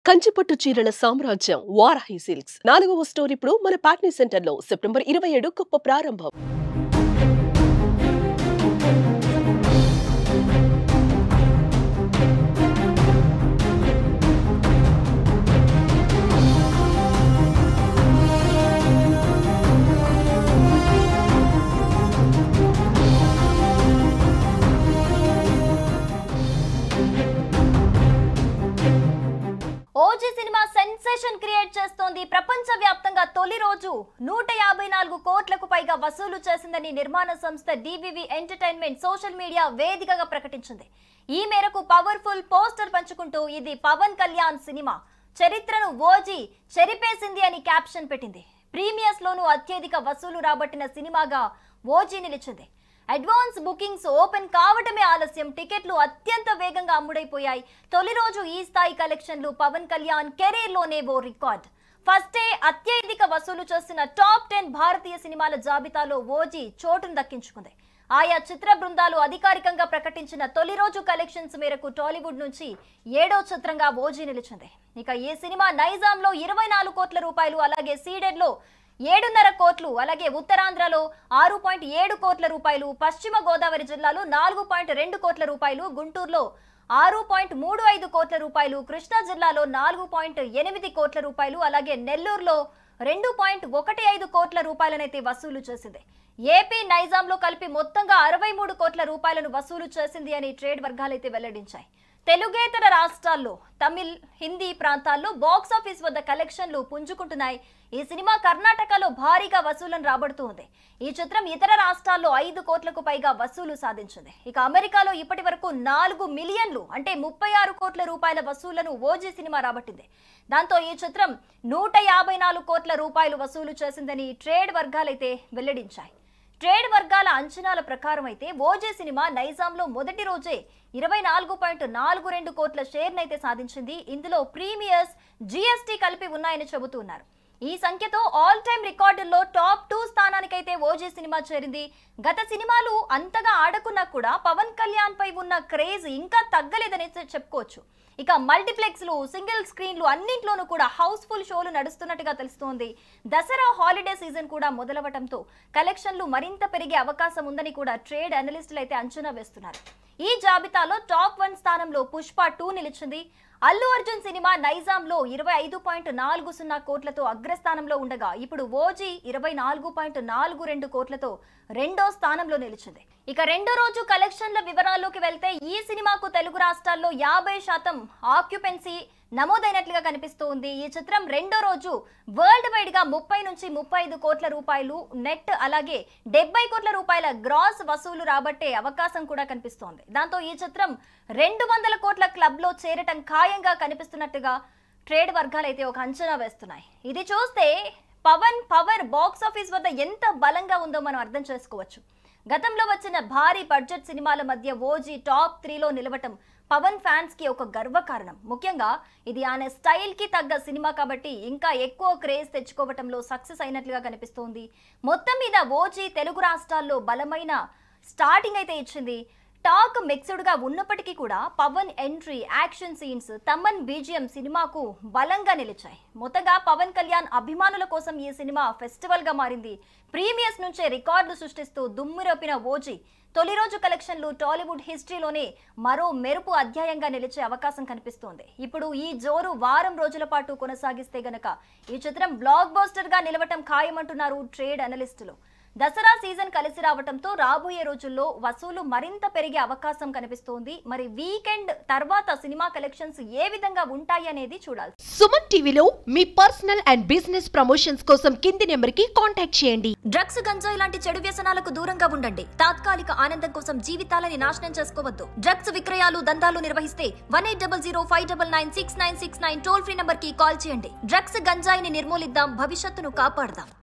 కంచిపట్టు చీరల సామ్రాజ్యం వారాహి సిల్క్స్ 4వ స్టోర్ ఇప్పుడు మన పాట్నీ సెంటర్లో సెప్టెంబర్ 27 గొప్ప ప్రారంభం. ఓజీ సినిమా సెన్సేషన్ క్రియేట్ చేస్తోంది. ప్రపంచవ్యాప్తంగా తొలి రోజు 154 కోట్లకు పైగా వసూలు చేసిందని నిర్మాణ సంస్థ డివివి ఎంటర్టైన్మెంట్ సోషల్ మీడియా వేదికగా ప్రకటించింది. ఈ మేరకు పవర్ఫుల్ పోస్టర్ పంచుకుంటూ ఇది పవన్ కళ్యాణ్ సినిమా చరిత్రను ఓజీ చెరిపేసింది అని క్యాప్షన్ పెట్టింది. ప్రీమియర్స్ లోనూ అత్యధిక వసూలు రాబట్టిన సినిమాగా ఓజీ నిలిచింది. అడ్వాన్స్ బుకింగ్స్ ఓపెన్ కావటమే ఆలస్యం, టికెట్లు అత్యంత వేగంగా అమ్ముడైపోయాయి. తొలి రోజు ఈ స్థాయి కలెక్షన్లు పవన్ కళ్యాణ్ కెరీర్ లోనే ఓ రికార్డ్. ఫస్ట్ డే అత్యధిక వసూలు చేసిన టాప్ 10 భారతీయ సినిమాల జాబితాలో ఓజీ చోటును దక్కించుకుంది. ఆయా చిత్ర బృందాలు అధికారికంగా ప్రకటించిన తొలి రోజు కలెక్షన్స్ మేరకు టాలీవుడ్ నుంచి 7వ చిత్రంగా ఓజీ నిలిచింది. ఇక ఈ సినిమా నైజాంలో 24 కోట్ల రూపాయలు, అలాగే సీడెడ్ లో 7.5 కోట్లు, అలాగే ఉత్తరాంధ్రలో 6.7 కోట్ల రూపాయలు, పశ్చిమ గోదావరి జిల్లాలో 4.2 కోట్ల రూపాయలు, గుంటూరులో 6.35 కోట్ల రూపాయలు, కృష్ణా జిల్లాలో 4.8 కోట్ల రూపాయలు, అలాగే నెల్లూరులో 2.15 కోట్ల రూపాయలనైతే వసూలు చేసింది. ఏపీ నైజాంలో కలిపి మొత్తంగా 63 కోట్ల రూపాయలను వసూలు చేసింది అని ట్రేడ్ వర్గాలైతే వెల్లడించాయి. తెలుగేతర రాష్ట్రాల్లో తమిళ్, హిందీ ప్రాంతాల్లో బాక్సాఫీస్ వద్ద కలెక్షన్లు పుంజుకుంటున్నాయి. ఈ సినిమా కర్ణాటకలో భారీగా వసూలను రాబడుతూ ఉంది. ఈ చిత్రం ఇతర రాష్ట్రాల్లో 5 కోట్లకు పైగా వసూలు సాధించింది. ఇక అమెరికాలో ఇప్పటి వరకు 4 మిలియన్లు అంటే 36 కోట్ల రూపాయల వసూళ్లను ఓజీ సినిమా రాబట్టింది. దాంతో ఈ చిత్రం 154 కోట్ల రూపాయలు వసూలు చేసిందని ట్రేడ్ వర్గాలైతే వెల్లడించాయి. ట్రేడ్ వర్గాల అంచనాల ప్రకారం అయితే ఓజీ సినిమా నైజాంలో మొదటి రోజే 24.42 కోట్ల షేర్నైతే సాధించింది. ఇందులో ప్రీమియర్స్, జీఎస్టీ కలిపి ఉన్నాయని చెబుతున్నారు. ఈ సంఖ్యతో ఆల్ టైమ్ రికార్డుల్లో టాప్ 2 స్థానానికైతే ఓజీ సినిమా చేరింది. గత సినిమాలు అంతగా ఆడకున్నా కూడా పవన్ కళ్యాణ్ పై ఉన్న క్రేజ్ ఇంకా తగ్గలేదని చెప్పుకోవచ్చు. ఇక మల్టీప్లెక్స్లు, సింగిల్ స్క్రీన్లు అన్నింట్లోనూ కూడా హౌస్ఫుల్ షోలు నడుస్తున్నట్టుగా తెలుస్తోంది. దసరా హాలిడే సీజన్ కూడా మొదలవటంతో కలెక్షన్లు మరింత పెరిగే అవకాశం ఉందని కూడా ట్రేడ్ అనలిస్టులు అయితే అంచనా వేస్తున్నారు. ఈ జాబితాలో టాప్ 1 స్థానంలో పుష్ప 2 నిలిచింది. అల్లు అర్జున్ సినిమా నైజాంలో 25.40 కోట్లతో అగ్రస్థానంలో ఉండగా ఇప్పుడు ఓజీ 24.42 కోట్లతో 2వ స్థానంలో నిలిచింది. ఇక రెండో రోజు కలెక్షన్ల వివరాల్లోకి వెళ్తే ఈ సినిమాకు తెలుగు రాష్ట్రాల్లో 50% ఆక్యుపెన్సీ నమోదైనట్లుగా కనిపిస్తోంది. ఈ చిత్రం రెండో రోజు వరల్డ్ వైడ్ గా 30 నుంచి 35 కోట్ల రూపాయలు నెట్, అలాగే 70 కోట్ల రూపాయల గ్రాస్ వసూలు రాబట్టే అవకాశం కూడా కనిపిస్తోంది. దాంతో ఈ చిత్రం 200 కోట్ల క్లబ్ లో చేరటం ఖాయంగా కనిపిస్తున్నట్టుగా ట్రేడ్ వర్గాలైతే ఒక అంచనా వేస్తున్నాయి. ఇది చూస్తే పవన్ పవర్ బాక్స్ ఆఫీస్ వద్ద ఎంత బలంగా ఉందో మనం అర్థం చేసుకోవచ్చు. గతంలో వచ్చిన భారీ బడ్జెట్ సినిమాల మధ్య ఓజీ టాప్ 3లో నిలవటం పవన్ ఫ్యాన్స్ కి ఒక గర్వకారణం. ముఖ్యంగా ఇది ఆయన స్టైల్ కి తగ్గ సినిమా కాబట్టి ఇంకా ఎక్కువ క్రేజ్ తెచ్చుకోవటంలో సక్సెస్ అయినట్లుగా కనిపిస్తోంది. మొత్తం మీద ఓజీ తెలుగు రాష్ట్రాల్లో బలమైన స్టార్టింగ్ అయితే ఇచ్చింది. టాక్ మిక్స్డ్ గా ఉన్నప్పటికీ కూడా Pawan entry, action scenes, Thaman BGM సినిమాకు బలంగా నిలిచాయి. మొత్తంగా పవన్ కళ్యాణ్ అభిమానుల కోసం ఈ సినిమా ఫెస్టివల్ గా మారింది. ప్రీమియర్స్ నుంచే రికార్డులు సృష్టిస్తూ దుమ్మురేపిన ఓజీ తొలి రోజు కలెక్షన్లు టాలీవుడ్ హిస్టరీలోనే మరో మెరుపు అధ్యాయంగా నిలిచే అవకాశం కనిపిస్తోంది. ఇప్పుడు ఈ జోరు వారం రోజుల పాటు కొనసాగిస్తే గనక ఈ చిత్రం బ్లాక్ బస్టర్ గా నిలవటం ఖాయమంటున్నారు ట్రేడ్ అనలిస్టులు. దసరా సీజన్ కలిసి రావడంతో రాబోయే రోజుల్లో వసూలు మరింత పెరిగే అవకాశం కనిపిస్తోంది. మరి వీకెండ్ తర్వాత సినిమా కలెక్షన్స్ ఏ విధంగా ఉంటాయి అనేది చూడాలి. సుమన్ టీవీలో మీ పర్సనల్ అండ్ బిజినెస్ ప్రమోషన్స్ కోసం కింది నెంబర్ కి కాంటాక్ట్ చేయండి. డ్రగ్స్, గంజాయి లాంటి చెడు వ్యసనాలకు దూరంగా ఉండండి. తాత్కాలిక ఆనందం కోసం జీవితాలని నాశనం చేసుకోవద్దు. డ్రగ్స్ విక్రయాలు, దందాలు నిర్వహిస్తే 1800599699 టోల్ ఫ్రీ నంబర్ కి కాల్ చేయండి. డ్రగ్స్, గంజాయిని నిర్మూలిద్దాం, భవిష్యత్తును కాపాడదాం.